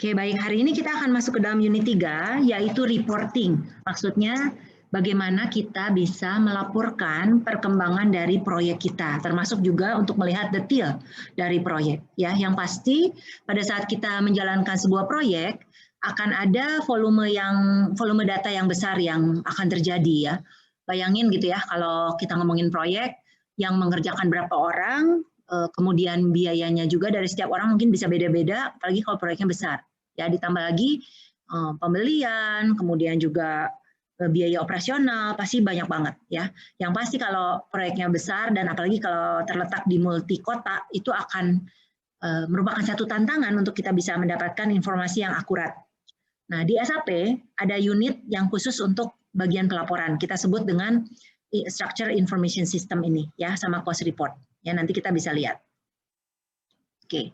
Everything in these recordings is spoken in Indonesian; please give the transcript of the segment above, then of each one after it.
Oke, baik. Hari ini kita akan masuk ke dalam unit 3, yaitu reporting. Maksudnya, bagaimana kita bisa melaporkan perkembangan dari proyek kita, termasuk juga untuk melihat detail dari proyek. Ya, yang pasti pada saat kita menjalankan sebuah proyek, akan ada volume data yang besar yang akan terjadi ya. Bayangin gitu ya, kalau kita ngomongin proyek yang mengerjakan berapa orang, kemudian biayanya juga dari setiap orang mungkin bisa beda-beda, apalagi kalau proyeknya besar. Ya, ditambah lagi pembelian, kemudian juga biaya operasional, pasti banyak banget ya. Yang pasti kalau proyeknya besar dan apalagi kalau terletak di multi kota, itu akan merupakan satu tantangan untuk kita bisa mendapatkan informasi yang akurat. Nah, di SAP ada unit yang khusus untuk bagian pelaporan. Kita sebut dengan Structure Information System ini ya, sama Cost Report. Ya, nanti kita bisa lihat. Oke.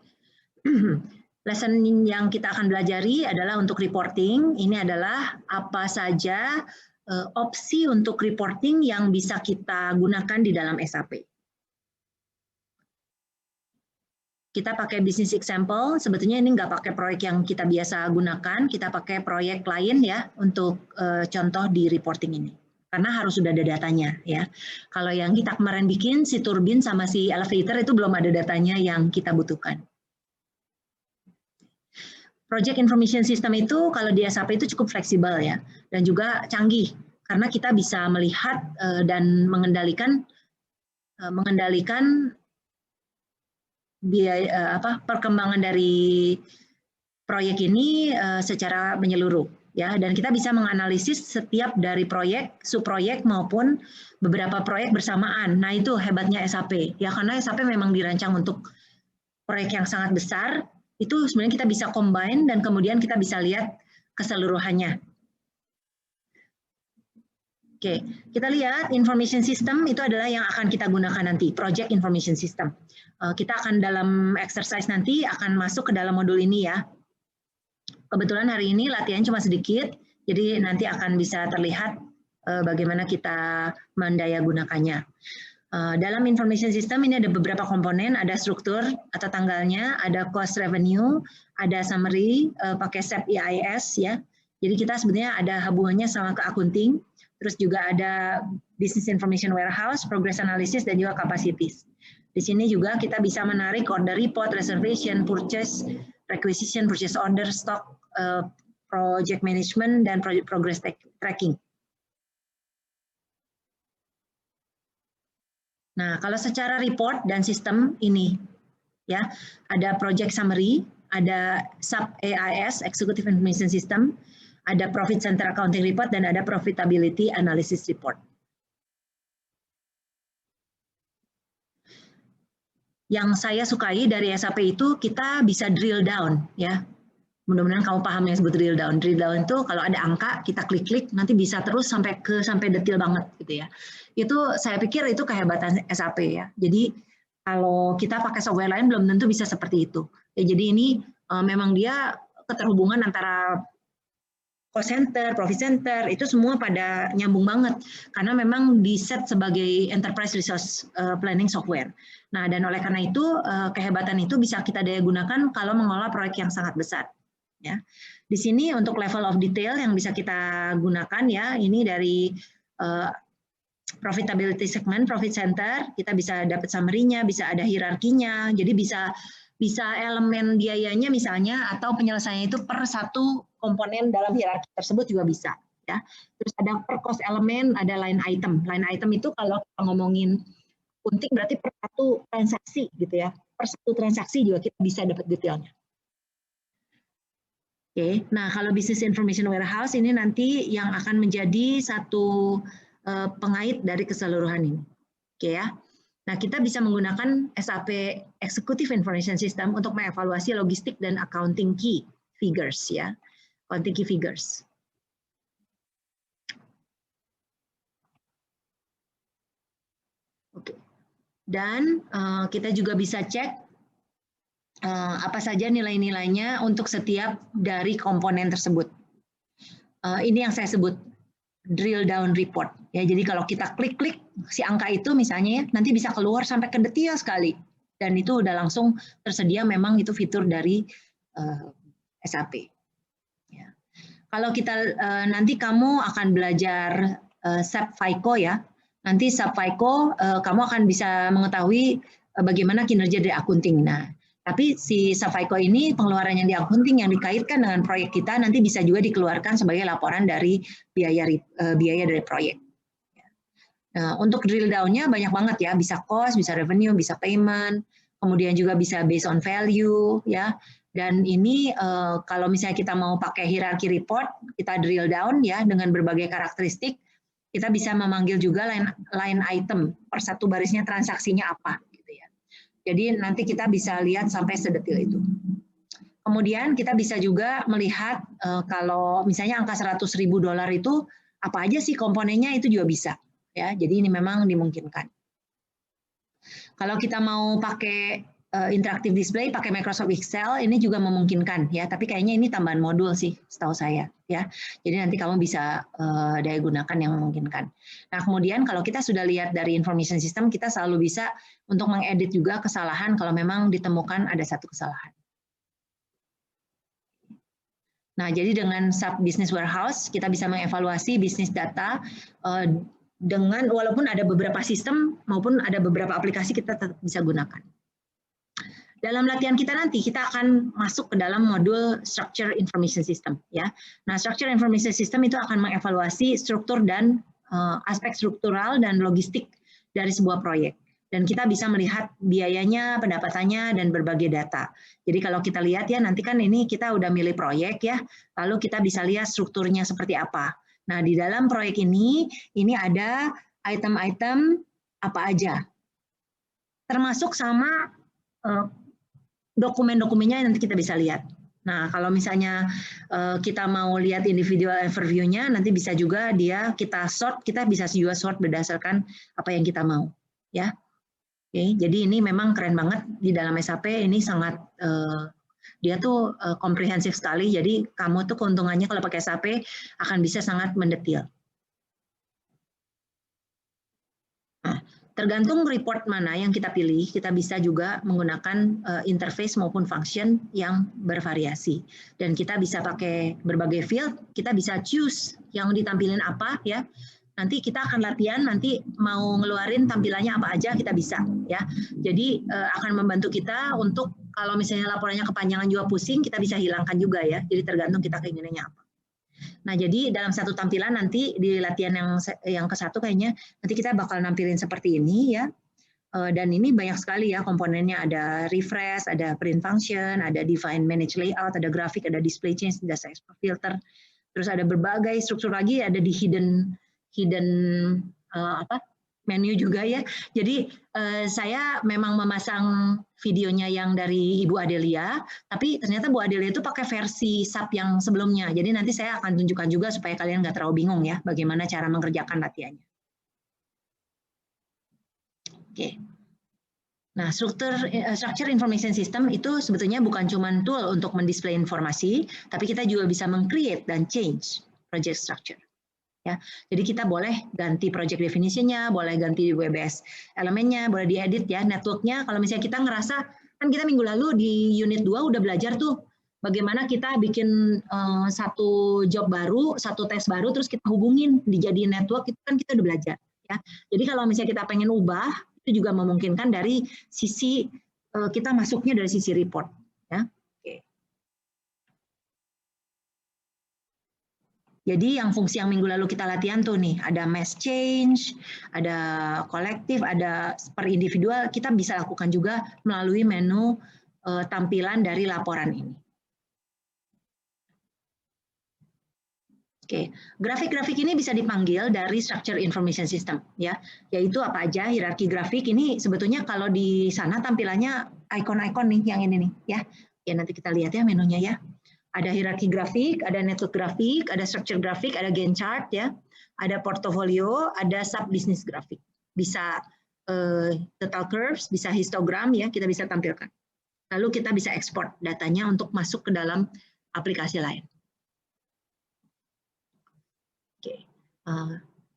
Lesson yang kita akan pelajari adalah untuk reporting. Ini adalah apa saja opsi untuk reporting yang bisa kita gunakan di dalam SAP. Kita pakai business example, sebetulnya ini nggak pakai proyek yang kita biasa gunakan, kita pakai proyek lain ya untuk contoh di reporting ini. Karena harus sudah ada datanya ya. Kalau yang kita kemarin bikin, si turbin sama si elevator itu belum ada datanya yang kita butuhkan. Project Information System itu kalau di SAP itu cukup fleksibel ya, dan juga canggih karena kita bisa melihat dan mengendalikan biaya perkembangan dari proyek ini secara menyeluruh ya, dan kita bisa menganalisis setiap dari proyek, subproyek maupun beberapa proyek bersamaan. Nah, itu hebatnya SAP ya, karena SAP memang dirancang untuk proyek yang sangat besar. Itu sebenarnya kita bisa combine dan kemudian kita bisa lihat keseluruhannya. Oke, kita lihat information system itu adalah yang akan kita gunakan nanti, project information system. Kita akan dalam exercise nanti akan masuk ke dalam modul ini ya. Kebetulan hari ini latihan cuma sedikit, jadi nanti akan bisa terlihat bagaimana kita mendayagunakannya. Dalam information system ini ada beberapa komponen, ada struktur atau tanggalnya, ada cost revenue, ada summary pakai SAP EIS ya. Jadi kita sebenarnya ada hubungannya sama ke accounting, terus juga ada business information warehouse, progress analysis dan juga capacities. Di sini juga kita bisa menarik order report, reservation, purchase, requisition, purchase order, stock, project management dan project progress tracking. Nah, kalau secara report dan sistem ini, ya, ada project summary, ada SAP EIS, Executive Information System, ada profit center accounting report, dan ada profitability analysis report. Yang saya sukai dari SAP itu kita bisa drill down, ya. Mudah-mudahan kamu paham yang disebut drill down. Drill down itu kalau ada angka kita klik-klik nanti bisa terus sampai detail banget gitu ya. Itu saya pikir itu kehebatan SAP ya. Jadi kalau kita pakai software lain belum tentu bisa seperti itu. Ya, jadi ini memang dia keterhubungan antara cost center, profit center itu semua pada nyambung banget karena memang di set sebagai enterprise resource planning software. Nah, dan oleh karena itu kehebatan itu bisa kita daya gunakan kalau mengelola proyek yang sangat besar. Ya, di sini untuk level of detail yang bisa kita gunakan ya, ini dari profitability segment, profit center, kita bisa dapat summary-nya, bisa ada hierarkinya, jadi bisa elemen biayanya misalnya atau penyelesaiannya itu per satu komponen dalam hierarki tersebut juga bisa. Ya, terus ada per cost element, ada line item. Line item itu kalau kita ngomongin accounting berarti per satu transaksi gitu ya, per satu transaksi juga kita bisa dapat detailnya. Oke, nah kalau business information warehouse ini nanti yang akan menjadi satu pengait dari keseluruhan ini. Oke ya. Nah, kita bisa menggunakan SAP Executive Information System untuk mengevaluasi logistik dan accounting key figures ya. Accounting key figures. Oke. Dan kita juga bisa cek apa saja nilai-nilainya untuk setiap dari komponen tersebut. Ini yang saya sebut drill down report. Ya, jadi kalau kita klik-klik si angka itu misalnya ya, nanti bisa keluar sampai ke detail sekali. Dan itu udah langsung tersedia, memang itu fitur dari SAP. Ya. Kalau kita nanti kamu akan belajar SAP FICO ya. Nanti SAP FICO kamu akan bisa mengetahui bagaimana kinerja dari accounting. Nah, tapi si SAP FICO ini pengeluaran yang di accounting yang dikaitkan dengan proyek kita nanti bisa juga dikeluarkan sebagai laporan dari biaya dari proyek. Nah, untuk drill down-nya banyak banget ya, bisa cost, bisa revenue, bisa payment, kemudian juga bisa based on value ya. Dan ini kalau misalnya kita mau pakai hierarchy report, kita drill down ya dengan berbagai karakteristik, kita bisa memanggil juga line item per satu barisnya transaksinya apa gitu ya. Jadi nanti kita bisa lihat sampai sedetil itu. Kemudian kita bisa juga melihat kalau misalnya angka $100.000 itu apa aja sih komponennya, itu juga bisa ya. Jadi ini memang dimungkinkan. Kalau kita mau pakai interactive display, pakai Microsoft Excel, ini juga memungkinkan ya. Tapi kayaknya ini tambahan modul sih, setahu saya ya. Jadi nanti kamu bisa daya gunakan yang memungkinkan. Nah kemudian kalau kita sudah lihat dari information system, kita selalu bisa untuk mengedit juga kesalahan kalau memang ditemukan ada satu kesalahan. Nah jadi dengan SAP Business Warehouse kita bisa mengevaluasi bisnis data dengan walaupun ada beberapa sistem maupun ada beberapa aplikasi kita tetap bisa gunakan. Dalam latihan kita nanti kita akan masuk ke dalam modul Structure Information System ya. Nah, Structure Information System itu akan mengevaluasi struktur dan aspek struktural dan logistik dari sebuah proyek. Dan kita bisa melihat biayanya, pendapatannya dan berbagai data. Jadi kalau kita lihat ya nanti kan ini kita udah milih proyek ya, lalu kita bisa lihat strukturnya seperti apa. Nah, di dalam proyek ini ada item-item apa aja. Termasuk sama dokumen-dokumennya nanti kita bisa lihat. Nah, kalau misalnya kita mau lihat individual overview-nya, nanti bisa juga kita sort, kita bisa juga sort berdasarkan apa yang kita mau. Ya, oke. Jadi ini memang keren banget di dalam SAP. Ini sangat dia tuh komprehensif sekali. Jadi kamu tuh keuntungannya kalau pakai SAP akan bisa sangat mendetil. Nah, tergantung report mana yang kita pilih, kita bisa juga menggunakan interface maupun function yang bervariasi. Dan kita bisa pakai berbagai field, kita bisa choose yang ditampilin apa ya. Nanti kita akan latihan, nanti mau ngeluarin tampilannya apa aja kita bisa ya. Jadi akan membantu kita untuk kalau misalnya laporannya kepanjangan juga pusing, kita bisa hilangkan juga ya. Jadi tergantung kita keinginannya apa. Nah, jadi dalam satu tampilan nanti di latihan yang ke-1 kayaknya nanti kita bakal nampilin seperti ini ya. Dan ini banyak sekali ya komponennya, ada refresh, ada print function, ada define manage layout, ada grafik, ada display change, ada size filter. Terus ada berbagai struktur lagi, ada di hidden menu juga ya. Jadi saya memang memasang videonya yang dari Ibu Adelia, tapi ternyata Bu Adelia itu pakai versi SAP yang sebelumnya. Jadi nanti saya akan tunjukkan juga supaya kalian nggak terlalu bingung ya, bagaimana cara mengerjakan latihannya. Oke. Nah, Structure Information System itu sebetulnya bukan cuma tool untuk mendisplay informasi, tapi kita juga bisa meng-create dan change project structure. Ya, jadi kita boleh ganti project definition-nya, boleh ganti WBS elemennya, boleh diedit ya network-nya. Kalau misalnya kita ngerasa, kan kita minggu lalu di unit 2 udah belajar tuh bagaimana kita bikin satu job baru, satu tes baru, terus kita hubungin dijadiin network, itu kan kita udah belajar. Ya. Jadi kalau misalnya kita pengen ubah, itu juga memungkinkan dari sisi kita masuknya dari sisi report. Ya. Jadi yang fungsi yang minggu lalu kita latihan tuh nih, ada mass change, ada kolektif, ada per individual, kita bisa lakukan juga melalui menu tampilan dari laporan ini. Oke, grafik-grafik ini bisa dipanggil dari Structure Information System, ya, yaitu apa aja hierarki grafik ini sebetulnya kalau di sana tampilannya ikon-ikon nih yang ini nih, ya. Ya nanti kita lihat ya menunya ya. Ada hierarki grafik, ada network grafik, ada structure grafik, ada Gantt chart ya, ada portfolio, ada sub business grafik. Bisa total curves, bisa histogram ya, kita bisa tampilkan. Lalu kita bisa ekspor datanya untuk masuk ke dalam aplikasi lain. Oke.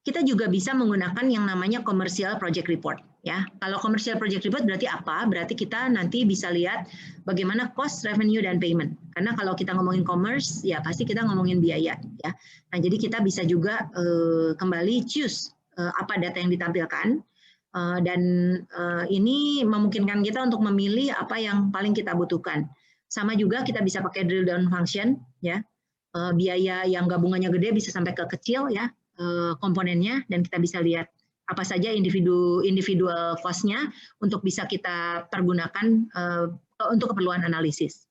kita juga bisa menggunakan yang namanya commercial project report. Ya, kalau commercial project report berarti apa? Berarti kita nanti bisa lihat bagaimana cost, revenue, dan payment. Karena kalau kita ngomongin commerce, ya pasti kita ngomongin biaya. Ya, nah jadi kita bisa juga kembali choose apa data yang ditampilkan, dan ini memungkinkan kita untuk memilih apa yang paling kita butuhkan. Sama juga kita bisa pakai drill down function, ya, biaya yang gabungannya gede bisa sampai ke kecil, ya, komponennya, dan kita bisa lihat apa saja individual cost-nya untuk bisa kita pergunakan untuk keperluan analisis.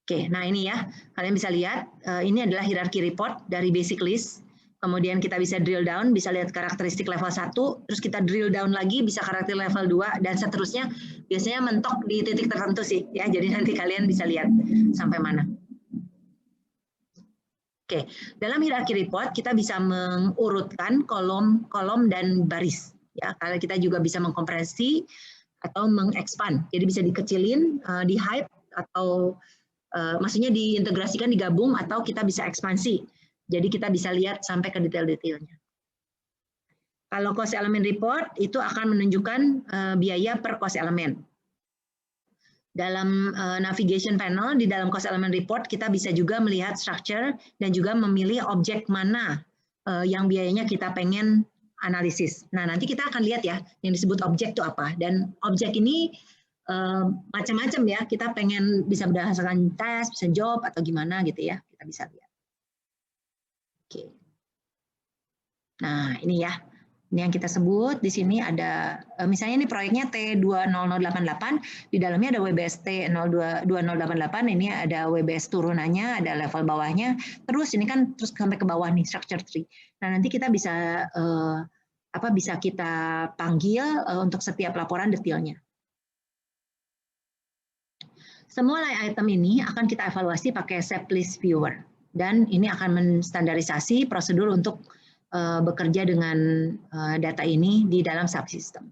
Oke, nah ini ya, kalian bisa lihat, ini adalah hierarchy report dari basic list, kemudian kita bisa drill down, bisa lihat karakteristik level 1, terus kita drill down lagi, bisa karakteristik level 2, dan seterusnya, biasanya mentok di titik tertentu sih, ya, jadi nanti kalian bisa lihat sampai mana. Oke, dalam hierarchy report kita bisa mengurutkan kolom dan baris. Ya, kalau kita juga bisa mengkompresi atau mengexpand. Jadi bisa dikecilin, di hide atau maksudnya diintegrasikan, digabung, atau kita bisa ekspansi. Jadi kita bisa lihat sampai ke detail-detailnya. Kalau cost element report itu akan menunjukkan biaya per cost element. Dalam navigation panel, di dalam cost element report, kita bisa juga melihat structure dan juga memilih objek mana yang biayanya kita pengen analisis. Nah, nanti kita akan lihat ya, yang disebut objek itu apa. Dan objek ini macam-macam ya, kita pengen bisa berdasarkan tes, bisa job, atau gimana gitu ya, kita bisa lihat. Oke. Nah, ini ya. Ini yang kita sebut di sini ada, misalnya ini proyeknya T20088, di dalamnya ada WBS T2088, ini ada WBS turunannya, ada level bawahnya, terus ini kan terus sampai ke bawah nih, structure tree. Nah, nanti kita bisa bisa kita panggil untuk setiap laporan detailnya. Semua line item ini akan kita evaluasi pakai SAP List Viewer, dan ini akan menstandarisasi prosedur untuk bekerja dengan data ini di dalam subsystem.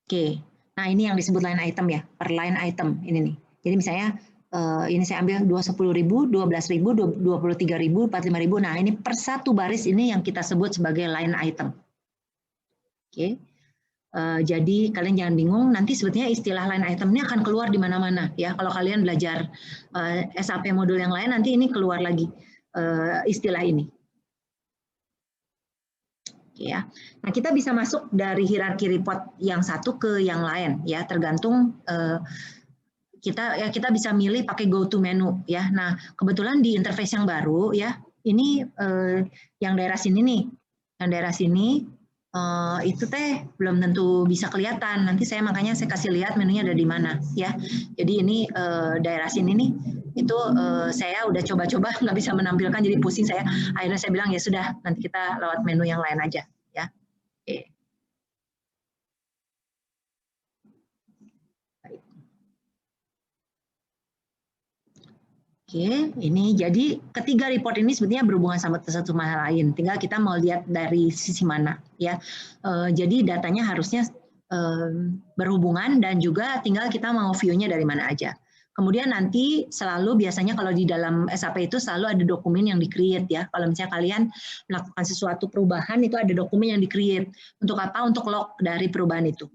Oke, nah ini yang disebut line item ya, per line item ini nih. Jadi misalnya ini saya ambil 10.000, 12.000, 23.000, 45.000. Nah ini per satu baris ini yang kita sebut sebagai line item. Oke, jadi kalian jangan bingung. Nanti sebetulnya istilah line item ini akan keluar di mana-mana ya. Kalau kalian belajar SAP modul yang lain, nanti ini keluar lagi istilah ini. Ya. Nah, kita bisa masuk dari hierarki report yang satu ke yang lain ya, tergantung kita bisa milih pakai go to menu ya. Nah, kebetulan di interface yang baru ya, ini yang daerah sini nih. Yang daerah sini itu teh belum tentu bisa kelihatan. Nanti makanya saya kasih lihat menunya ada di mana ya. Jadi ini daerah sini nih, itu saya udah coba-coba nggak bisa menampilkan, jadi pusing saya. Akhirnya saya bilang ya sudah, nanti kita lewat menu yang lain aja ya. Oke. Oke, ini jadi ketiga report ini sebetulnya berhubungan sama satu sama lain. Tinggal kita mau lihat dari sisi mana, ya. Jadi datanya harusnya berhubungan dan juga tinggal kita mau view-nya dari mana aja. Kemudian nanti selalu biasanya kalau di dalam SAP itu selalu ada dokumen yang di-create ya. Kalau misalnya kalian melakukan sesuatu perubahan itu ada dokumen yang di-create. Untuk apa? Untuk log dari perubahan itu.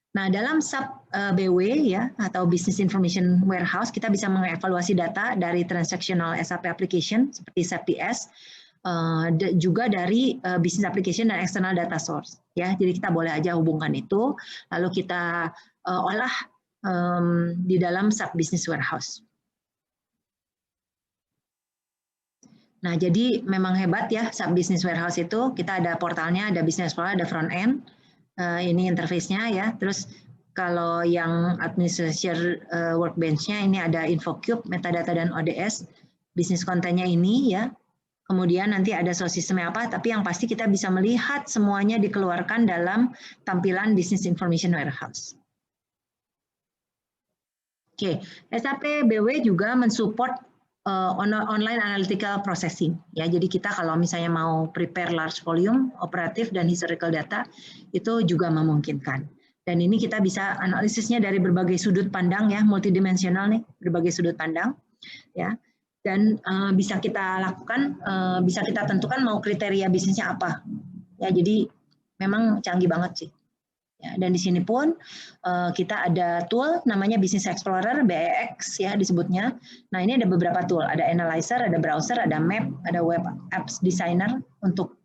Nah, dalam sub BW ya atau Business Information Warehouse kita bisa mengevaluasi data dari transactional SAP application seperti SAP DS, juga dari business application dan external data source ya. Jadi kita boleh aja hubungkan itu, lalu kita olah di dalam sub business warehouse. Nah, jadi memang hebat ya sub business warehouse itu. Kita ada portalnya, ada business portal, ada front end. Ini interface-nya ya. Terus kalau yang administration workbench-nya ini ada InfoCube, metadata dan ODS. Bisnis kontennya ini ya. Kemudian nanti ada source system-nya apa, tapi yang pasti kita bisa melihat semuanya dikeluarkan dalam tampilan Business Information Warehouse. Oke, SAP BW juga mensupport online analytical processing ya. Jadi kita kalau misalnya mau prepare large volume operatif dan historical data itu juga memungkinkan. Dan ini kita bisa analisisnya dari berbagai sudut pandang ya, multidimensional nih, berbagai sudut pandang ya. Dan bisa kita lakukan, bisa kita tentukan mau kriteria bisnisnya apa. Ya, jadi memang canggih banget sih. Ya, dan di sini pun kita ada tool namanya Business Explorer, BEX ya disebutnya. Nah, ini ada beberapa tool, ada analyzer, ada browser, ada map, ada web apps designer untuk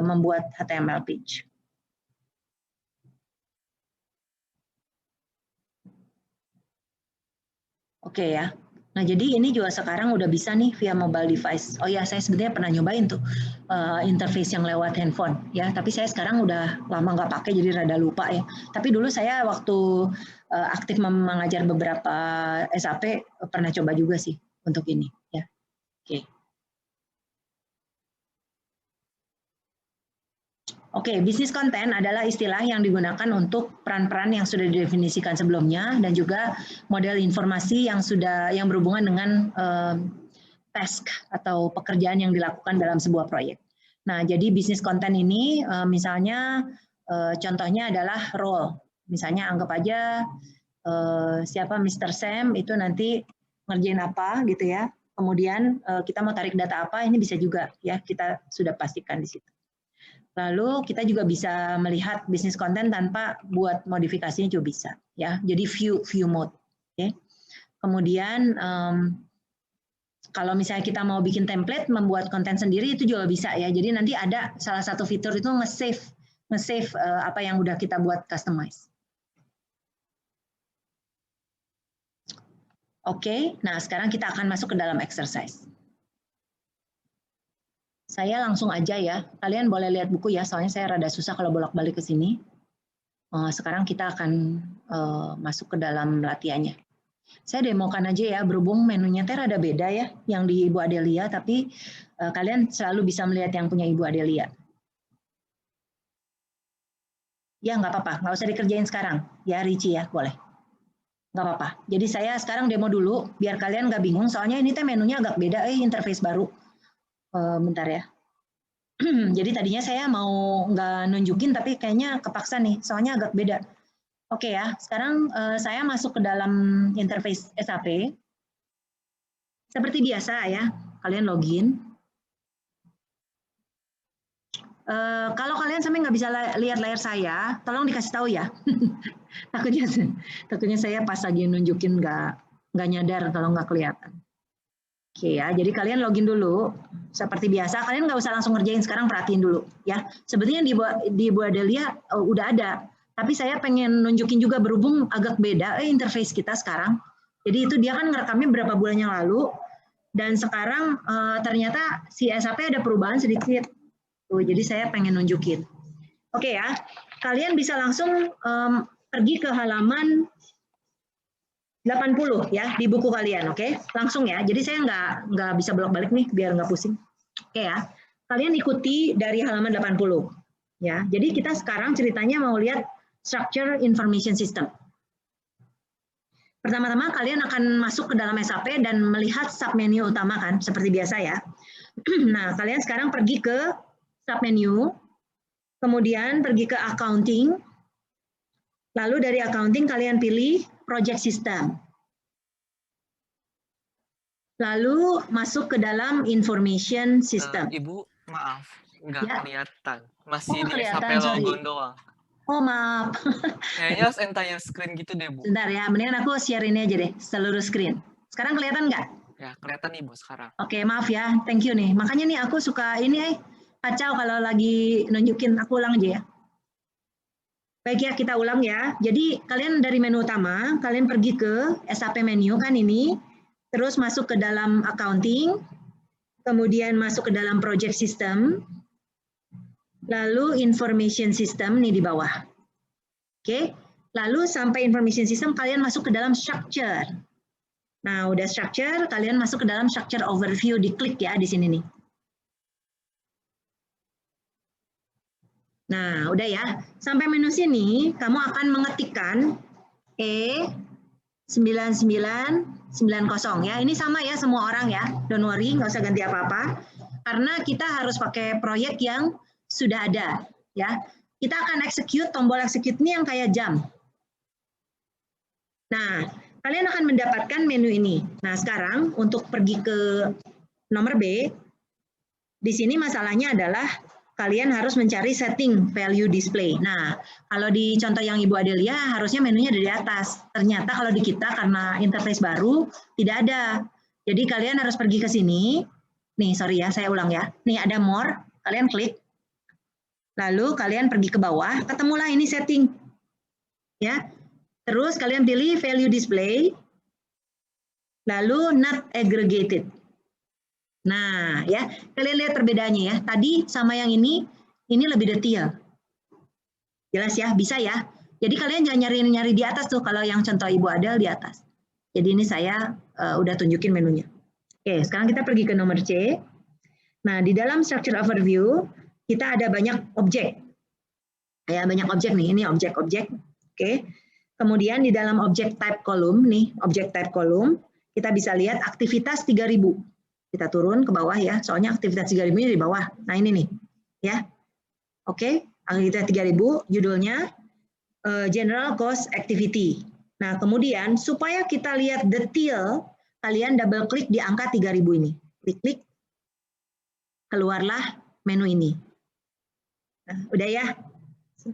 membuat HTML page. Oke ya. Nah, jadi ini juga sekarang udah bisa nih via mobile device. Oh ya, saya sebenarnya pernah nyobain tuh interface yang lewat handphone ya. Tapi saya sekarang udah lama nggak pakai jadi rada lupa ya. Tapi dulu saya waktu aktif mengajar beberapa SAP pernah coba juga sih untuk ini ya. Oke. Oke, bisnis konten adalah istilah yang digunakan untuk peran-peran yang sudah didefinisikan sebelumnya dan juga model informasi yang berhubungan dengan task atau pekerjaan yang dilakukan dalam sebuah proyek. Nah, jadi bisnis konten ini misalnya contohnya adalah role. Misalnya anggap aja siapa Mr. Sam itu nanti ngerjain apa gitu ya. Kemudian kita mau tarik data apa, ini bisa juga ya kita sudah pastikan di situ. Lalu kita juga bisa melihat bisnis konten tanpa buat modifikasinya juga bisa ya. Jadi view mode. Okay. Kemudian kalau misalnya kita mau bikin template membuat konten sendiri itu juga bisa ya. Jadi nanti ada salah satu fitur itu nge-save apa yang udah kita buat customize. Oke, nah sekarang kita akan masuk ke dalam exercise. Saya langsung aja ya, kalian boleh lihat buku ya, soalnya saya rada susah kalau bolak-balik ke sini. Sekarang kita akan masuk ke dalam latihannya. Saya demokan aja ya, berhubung menunya teh rada beda ya, yang di Ibu Adelia, tapi kalian selalu bisa melihat yang punya Ibu Adelia. Ya nggak apa-apa, nggak usah dikerjain sekarang. Ya Ricci ya, boleh. Nggak apa-apa. Jadi saya sekarang demo dulu, biar kalian nggak bingung, soalnya ini teh menunya agak beda, interface baru. Bentar ya. Jadi tadinya saya mau nggak nunjukin tapi kayaknya kepaksa nih, soalnya agak beda. Oke ya, sekarang saya masuk ke dalam interface SAP. Seperti biasa ya, kalian login. Kalau kalian sampai nggak bisa lihat layar saya, tolong dikasih tahu ya. takutnya saya pas lagi nunjukin nggak nyadar kalau nggak kelihatan. Oke ya, jadi kalian login dulu. Seperti biasa, kalian nggak usah langsung ngerjain, sekarang perhatiin dulu ya. Sebetulnya di Bu Adelia udah ada, tapi saya pengen nunjukin juga berhubung agak beda interface kita sekarang. Jadi itu dia kan ngerekamnya berapa bulan yang lalu, dan sekarang ternyata si SAP ada perubahan sedikit. Tuh, jadi saya pengen nunjukin. Oke ya, kalian bisa langsung pergi ke halaman 80 ya di buku kalian, oke? Langsung ya. Jadi saya nggak bisa bolak-balik nih biar nggak pusing. Oke ya. Kalian ikuti dari halaman 80 ya. Jadi kita sekarang ceritanya mau lihat structure information system. Pertama-tama kalian akan masuk ke dalam SAP dan melihat submenu utama kan, seperti biasa ya. Nah, kalian sekarang pergi ke submenu, kemudian pergi ke accounting. Lalu dari accounting kalian pilih project system. Lalu masuk ke dalam information system. Ibu, maaf, nggak ya. Kelihatan. Masih di kelihatan, SAP logon doang. Oh, maaf. Kayaknya entire screen gitu deh, Bu. Bentar ya, mendingan aku share ini aja deh, seluruh screen. Sekarang kelihatan nggak? Ya, kelihatan nih, Bu, sekarang. Oke, maaf ya, thank you nih. Makanya nih aku suka ini kacau kalau lagi nunjukin, aku ulang aja ya. Baik ya, kita ulang ya. Jadi kalian dari menu utama, kalian pergi ke SAP menu kan ini, terus masuk ke dalam accounting, kemudian masuk ke dalam project system, lalu information system nih di bawah. Oke, lalu sampai information system kalian masuk ke dalam structure. Nah, udah structure, kalian masuk ke dalam structure overview, diklik ya di sini nih. Nah, udah ya. Sampai menu sini, kamu akan mengetikkan E9990 ya. Ini sama ya semua orang ya. Don't worry, nggak usah ganti apa-apa. Karena kita harus pakai proyek yang sudah ada ya. Kita akan execute, tombol execute ini yang kayak jam. Nah, kalian akan mendapatkan menu ini. Nah, sekarang untuk pergi ke nomor B, di sini masalahnya adalah kalian harus mencari setting value display. Nah, kalau di contoh yang Ibu Adelia harusnya menunya ada di atas. Ternyata kalau di kita karena interface baru tidak ada. Jadi kalian harus pergi ke sini. Nih, sorry ya, saya ulang ya. Nih ada more, kalian klik. Lalu kalian pergi ke bawah, ketemulah ini setting. Ya. Terus kalian pilih value display, lalu not aggregated. Nah, ya, kalian lihat perbedaannya ya. Tadi sama yang ini lebih detail. Jelas ya, bisa ya. Jadi kalian jangan nyari-nyari di atas tuh kalau yang contoh Ibu Adel di atas. Jadi ini saya udah tunjukin menunya. Oke, sekarang kita pergi ke nomor C. Nah, di dalam structure overview kita ada banyak objek. Ya, banyak objek nih. Ini objek-objek. Oke. Kemudian di dalam objek type column nih, objek type column, kita bisa lihat aktivitas 3000. Kita turun ke bawah ya, soalnya aktivitas 3000 ini di bawah. Nah, ini nih. Ya. Oke, aktivitas 3000 judulnya General Cost Activity. Nah, kemudian supaya kita lihat detail, kalian double klik di angka 3000 ini. Klik-klik, keluarlah menu ini. Nah, udah ya.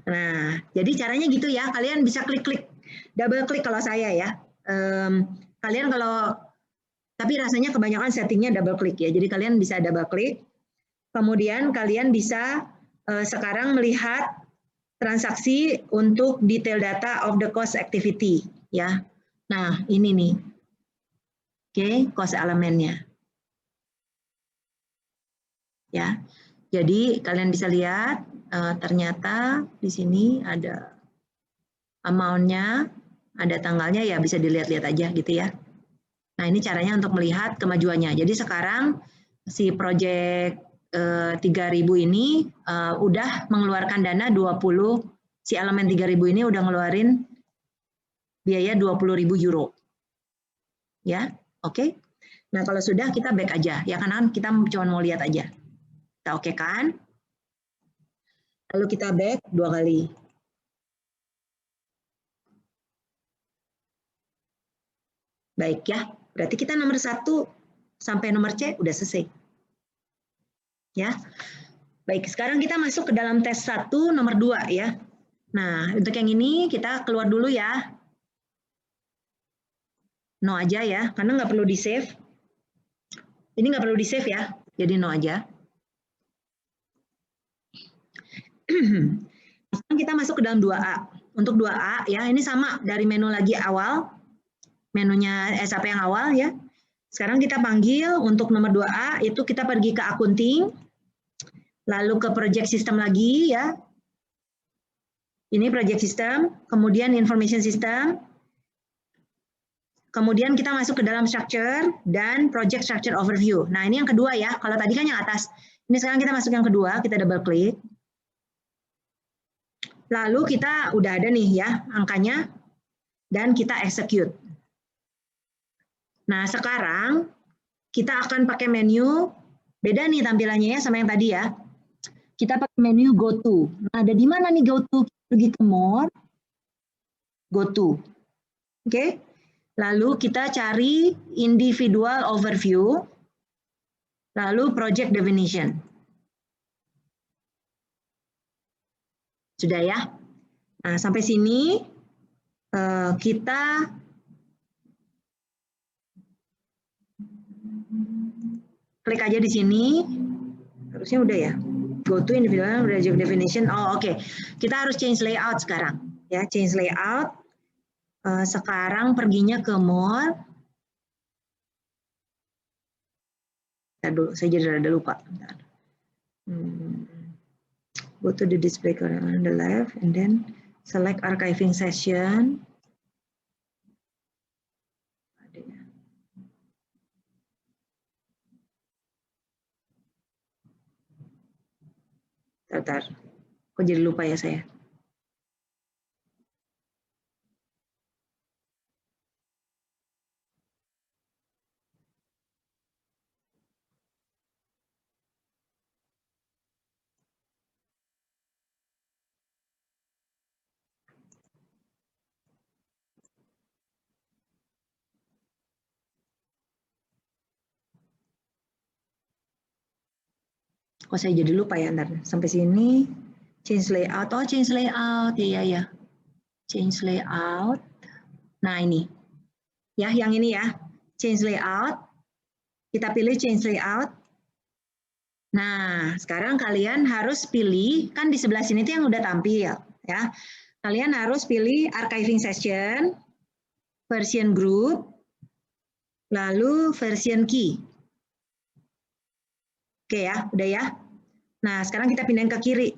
Nah, jadi caranya gitu ya. Kalian bisa klik-klik, double klik kalau saya ya. Kalian kalau, tapi rasanya kebanyakan settingnya double klik ya. Jadi kalian bisa double klik. Kemudian kalian bisa sekarang melihat transaksi untuk detail data of the cost activity ya. Nah, ini nih. Oke, cost elemennya. Ya. Jadi kalian bisa lihat ternyata di sini ada amount-nya, ada tanggalnya ya bisa dilihat-lihat aja gitu ya. Nah, ini caranya untuk melihat kemajuannya. Jadi sekarang si project 3000 ini udah mengeluarkan dana 20, si elemen 3000 ini udah ngeluarin biaya 20.000 euro. Ya, oke. Nah, kalau sudah kita back aja. Ya kan kita cuma mau lihat aja. Kita oke kan? Lalu kita back 2 kali. Baik ya, berarti kita nomor 1 sampai nomor C udah selesai. Ya. Baik, sekarang kita masuk ke dalam tes 1 nomor 2 ya. Nah, untuk yang ini kita keluar dulu ya. No aja ya, karena nggak perlu di-save. Ini nggak perlu di-save ya, jadi no aja. Sekarang kita masuk ke dalam 2A. Untuk 2A ya, ini sama dari menu lagi awal, menunya SAP yang awal ya. Sekarang kita panggil untuk nomor 2A, itu kita pergi ke accounting, lalu ke project system lagi ya. Ini project system, kemudian information system, kemudian kita masuk ke dalam structure dan project structure overview. Nah, ini yang kedua ya. Kalau tadi kan yang atas. Ini sekarang kita masuk yang kedua, kita double klik. Lalu kita udah ada nih ya angkanya dan kita execute. Nah, sekarang kita akan pakai menu, beda nih tampilannya ya sama yang tadi ya. Kita pakai menu go to. Nah, ada di mana nih go to? Pergi ke more, go to. Oke. Lalu kita cari individual overview, lalu project definition. Sudah ya? Nah, sampai sini kita klik aja di sini. Harusnya udah ya. Go to individual project definition. Oh, oke. Kita harus change layout sekarang. Ya, change layout. Sekarang perginya ke more. Dulu, saya jadi rada lupa. Go to the display on the left and then select archiving session. Bentar, kok jadi lupa ya saya. Kok saya jadi lupa ya, ntar. Sampai sini, change layout. Oh, change layout. Ya. Change layout. Nah, ini. Ya, yang ini ya. Change layout. Kita pilih change layout. Nah, sekarang kalian harus pilih, kan di sebelah sini tuh yang udah tampil. Ya. Kalian harus pilih archiving session, version group, lalu version key. Oke ya, udah ya. Nah, sekarang kita pindahin ke kiri.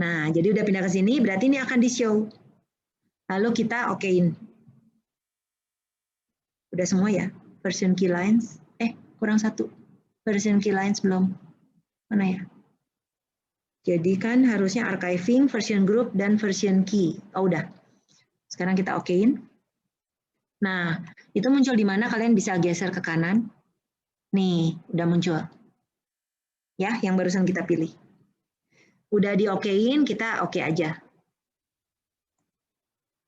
Nah, jadi udah pindah ke sini, berarti ini akan di-show. Lalu kita okein. Udah semua ya, version key lines. Kurang satu. Version key lines belum. Mana ya? Jadi kan harusnya archiving, version group, dan version key. Oh, udah. Sekarang kita okein. Nah, itu muncul di mana kalian bisa geser ke kanan. Nih, udah muncul. Ya, yang barusan kita pilih. Udah di-okein, kita oke aja.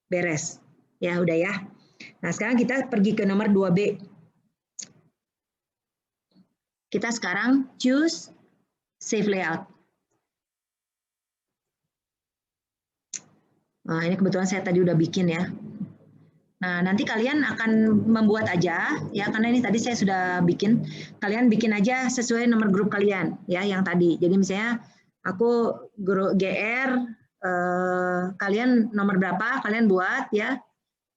Beres. Ya, udah ya. Nah, sekarang kita pergi ke nomor 2B. Kita sekarang choose save layout. Nah, ini kebetulan saya tadi udah bikin ya. Nah, nanti kalian akan membuat aja ya, karena ini tadi saya sudah bikin. Kalian bikin aja sesuai nomor grup kalian ya, yang tadi. Jadi misalnya aku grup GR, kalian nomor berapa kalian buat ya.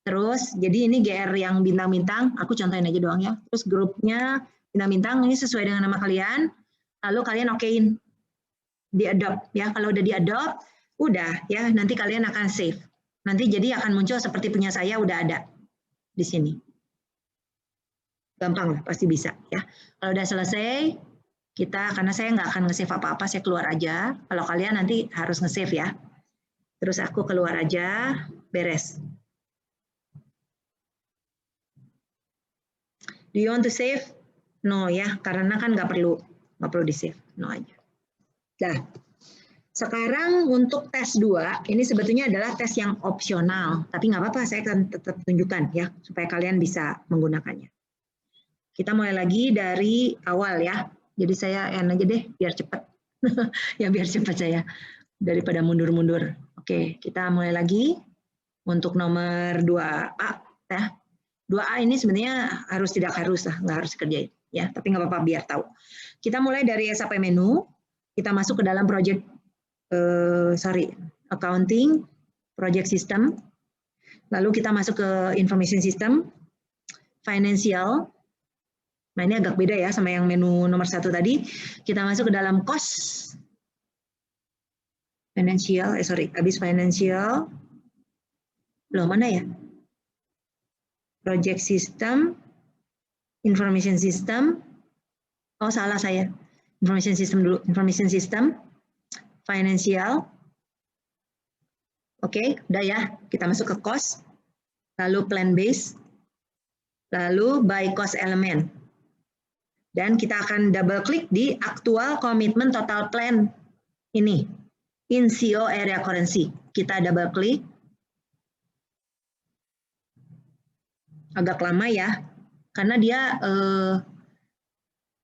Terus jadi ini GR yang bintang-bintang, aku contohin aja doang ya. Terus grupnya bintang-bintang ini sesuai dengan nama kalian. Lalu kalian okein, di-adopt ya. Kalau udah di-adopt, udah ya, nanti kalian akan save. Nanti jadi akan muncul seperti punya saya udah ada di sini. Gampang lah, pasti bisa ya. Kalau udah selesai, karena saya nggak akan nge-save apa-apa, saya keluar aja. Kalau kalian nanti harus nge-save ya. Terus aku keluar aja, beres. Do you want to save? No ya, karena kan nggak perlu di-save. No aja. Dah. Sekarang untuk tes 2, ini sebetulnya adalah tes yang opsional, tapi nggak apa-apa, saya akan tetap tunjukkan ya, supaya kalian bisa menggunakannya. Kita mulai lagi dari awal ya, jadi saya end aja deh, biar cepat. Ya biar cepat saya, daripada mundur-mundur. Oke, kita mulai lagi untuk nomor 2A. Ya. 2A ini sebenarnya tidak harus lah, nggak harus kerjain ya, tapi nggak apa-apa biar tahu. Kita mulai dari SAP menu, kita masuk ke dalam project accounting, project system, lalu kita masuk ke information system, financial. Nah ini agak beda ya sama yang menu nomor 1 tadi. Kita masuk ke dalam cost, financial, habis financial, belum mana ya? Project system, information system, oh salah saya, information system dulu, information system, financial. Oke, udah ya. Kita masuk ke cost, lalu plan base, lalu by cost element. Dan kita akan double klik di actual commitment total plan ini, in CO area currency. Kita double klik. Agak lama ya, karena dia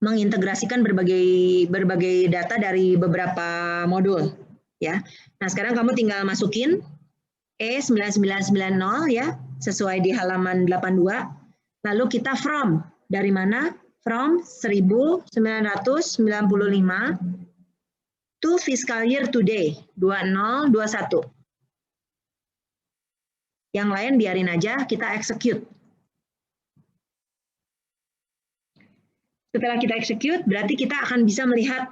mengintegrasikan berbagai data dari beberapa modul ya. Nah, sekarang kamu tinggal masukin E9990 ya, sesuai di halaman 82. Lalu kita from, dari mana? From 1995 to fiscal year today 2021. Yang lain biarin aja, kita execute. Setelah kita execute, berarti kita akan bisa melihat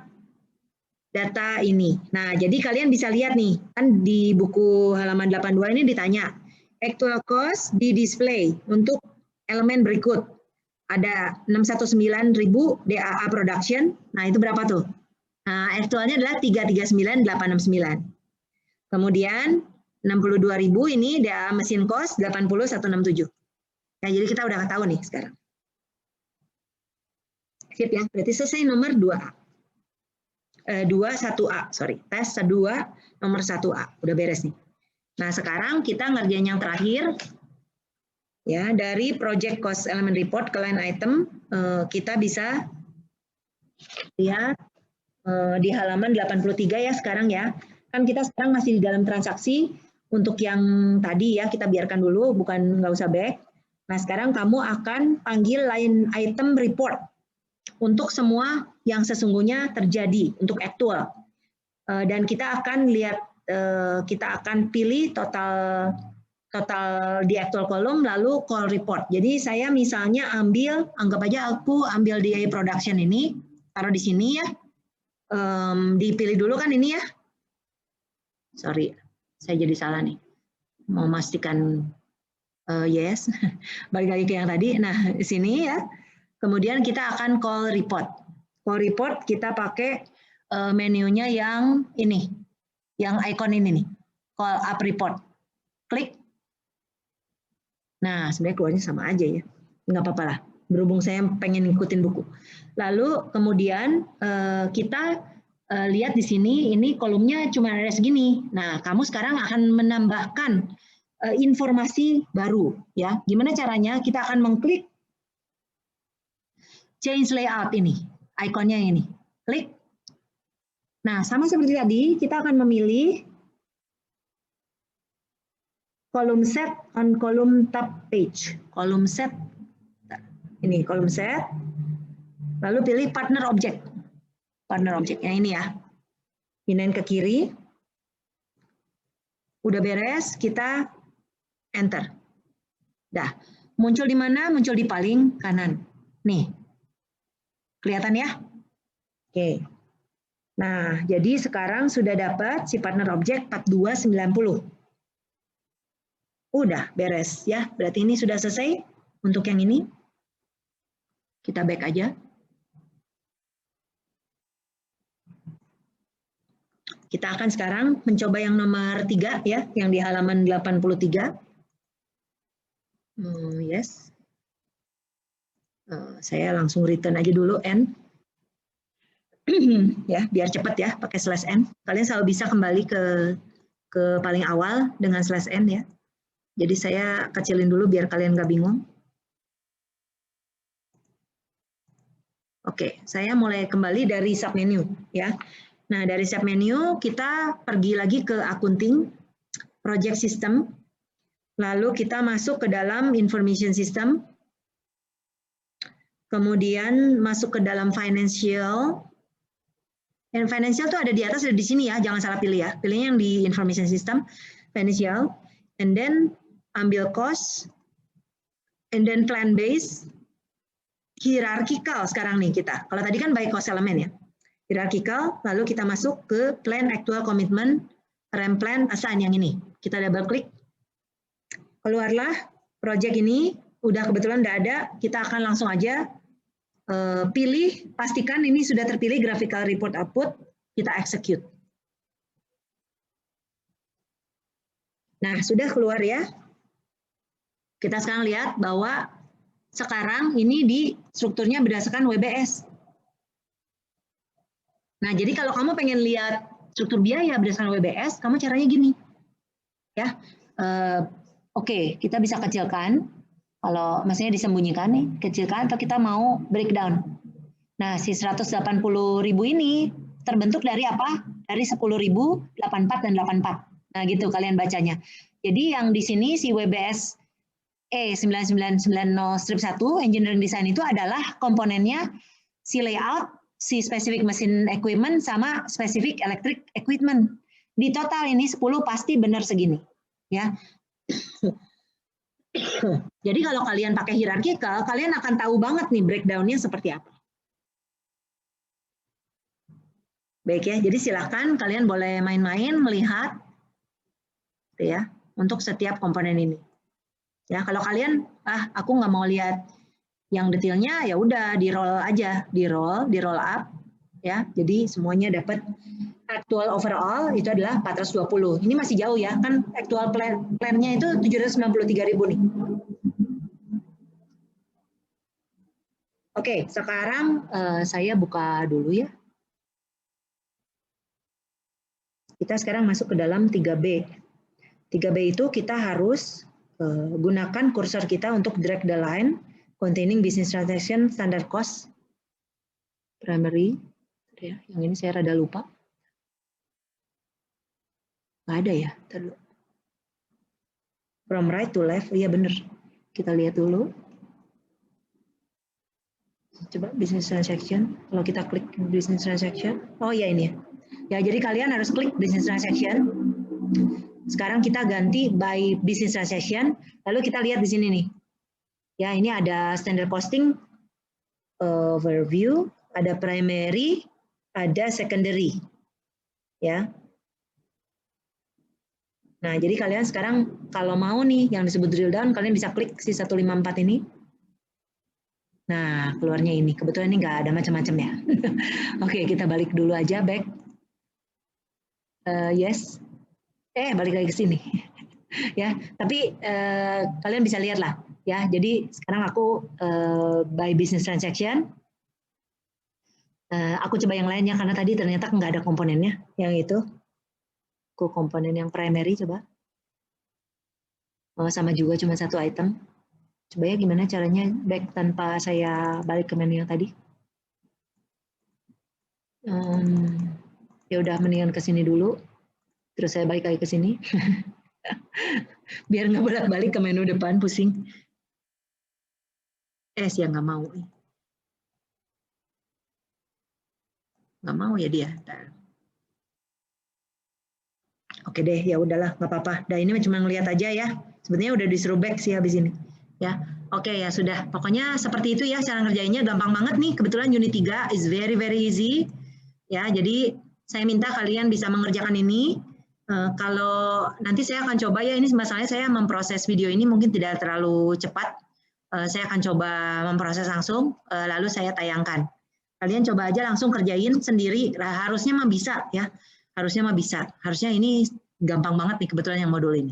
data ini. Nah, jadi kalian bisa lihat nih, kan di buku halaman 82 ini ditanya, actual cost di display untuk elemen berikut. Ada 619.000 DAA production, nah itu berapa tuh? Nah, actualnya adalah 339.869. Kemudian 62.000 ini DAA mesin cost 80.167. Nah, jadi kita udah tahu nih sekarang. Sip ya, berarti selesai nomor 2A. 21A, sorry. Tes 2 nomor 1A, udah beres nih. Nah, sekarang kita ngerjain yang terakhir. Ya, dari project cost element report ke line item, kita bisa lihat di halaman 83 ya sekarang ya. Kan kita sekarang masih di dalam transaksi. Untuk yang tadi ya kita biarkan dulu, nggak usah back. Nah sekarang kamu akan panggil line item report untuk semua yang sesungguhnya terjadi untuk aktual. Dan kita akan lihat, kita akan pilih total di actual column lalu call report. Jadi saya misalnya anggap aja aku ambil DA production ini, taruh di sini ya. Dipilih dulu kan ini ya. Sorry, saya jadi salah nih. Mau memastikan yes. Balik lagi ke yang tadi. Nah, di sini ya. Kemudian kita akan call report. Call report kita pakai menunya yang ini. Yang icon ini nih. Call up report. Klik. Nah, sebenarnya keluarnya sama aja ya. Nggak apa-apa lah. Berhubung saya pengen ngikutin buku. Lalu kemudian kita lihat di sini, ini kolomnya cuma ada segini. Nah, kamu sekarang akan menambahkan informasi baru. Ya, gimana caranya? Kita akan mengklik change layout ini, ikonnya ini. Klik. Nah, sama seperti tadi, kita akan memilih kolom set on kolom tab page. Kolom set. Ini kolom set. Lalu pilih partner object. Partner object-nya ini ya. Pindahin ke kiri. Udah beres, kita enter. Dah. Muncul di mana? Muncul di paling kanan. Nih. Kelihatan ya? Oke. Nah, jadi sekarang sudah dapat si partner object 4290. Udah beres ya. Berarti ini sudah selesai untuk yang ini. Kita back aja. Kita akan sekarang mencoba yang nomor 3 ya, yang di halaman 83. Yes. Saya langsung return aja dulu N. Ya, biar cepat ya, pakai slash N. Kalian selalu bisa kembali ke paling awal dengan slash N ya. Jadi saya kecilin dulu biar kalian nggak bingung. Oke, saya mulai kembali dari submenu ya. Nah, dari submenu kita pergi lagi ke accounting, project system, lalu kita masuk ke dalam information system, kemudian masuk ke dalam financial. Dan financial tuh ada di atas, ada di sini ya, jangan salah pilih ya. Pilihnya yang di information system, financial, and then ambil cost, and then plan base, hierarchical sekarang nih kita. Kalau tadi kan by cost element ya. Hierarchical, lalu kita masuk ke plan actual commitment, RAM plan assign yang ini. Kita double klik. Keluarlah project ini, udah kebetulan udah ada, kita akan langsung aja pilih, pastikan ini sudah terpilih graphical report output, kita execute. Nah, sudah keluar ya. Kita sekarang lihat bahwa sekarang ini di strukturnya berdasarkan WBS. Nah, jadi kalau kamu pengen lihat struktur biaya berdasarkan WBS, kamu caranya gini. Ya, oke, kita bisa kecilkan. Kalau maksudnya disembunyikan nih, kecilkan atau kita mau breakdown. Nah, si 180.000 ini terbentuk dari apa? Dari 10.000, 84 dan 84. Nah, gitu kalian bacanya. Jadi yang di sini si WBS E9990-1 engineering design itu adalah komponennya si layout, si specific machine equipment sama specific electric equipment. Di total ini 10 pasti benar segini, ya. Jadi kalau kalian pakai hierarchical, kalian akan tahu banget nih breakdown-nya seperti apa. Baik ya, jadi silakan kalian boleh main-main melihat ya untuk setiap komponen ini. Ya, kalau kalian aku nggak mau lihat yang detailnya, ya udah di roll aja, di roll up ya. Jadi semuanya dapat actual overall itu adalah 420. Ini masih jauh ya, kan actual plan-nya itu 793.000 nih. Oke, sekarang saya buka dulu ya. Kita sekarang masuk ke dalam 3B. 3B itu kita harus gunakan kursor kita untuk drag the line containing business transaction standard cost primary Ya, yang ini saya rada lupa. Nggak ada ya. From right to left, iya bener. Kita lihat dulu. Coba business transaction. Kalau kita klik business transaction, oh ya ini ya. Ya jadi kalian harus klik business transaction. Sekarang kita ganti by business transaction. Lalu kita lihat di sini nih. Ya ini ada standard costing, overview, ada primary, ada secondary. Ya. Nah jadi kalian sekarang kalau mau nih yang disebut drill down, kalian bisa klik si 154 ini. Nah, keluarnya ini. Kebetulan ini nggak ada macam-macam ya. Oke, kita balik dulu aja, back. Yes. Balik lagi ke sini. Ya, tapi kalian bisa lihat lah. Ya, jadi sekarang aku by business transaction. Aku coba yang lainnya karena tadi ternyata nggak ada komponennya. Yang itu. Aku komponen yang primary coba. Oh, sama juga cuma satu item. Coba ya gimana caranya back tanpa saya balik ke menu yang tadi. Ya udah mendingan ke sini dulu. Terus saya balik lagi ke sini. Biar nggak bolak-balik ke menu depan, pusing. Sih nggak mau. Nggak mau ya dia. Oke deh, ya udahlah, nggak apa-apa. Ini cuma ngeliat aja ya. Sebenarnya udah disuruh back sih habis ini. Ya, oke ya sudah. Pokoknya seperti itu ya cara ngerjainnya, gampang banget nih. Kebetulan unit 3 is very easy. Ya, jadi saya minta kalian bisa mengerjakan ini. Kalau nanti saya akan coba ya, ini masalahnya saya memproses video ini mungkin tidak terlalu cepat. Saya akan coba memproses langsung, lalu saya tayangkan. Kalian coba aja langsung kerjain sendiri. Harusnya mah bisa ya. Harusnya mah bisa. Harusnya ini gampang banget nih kebetulan yang modul ini.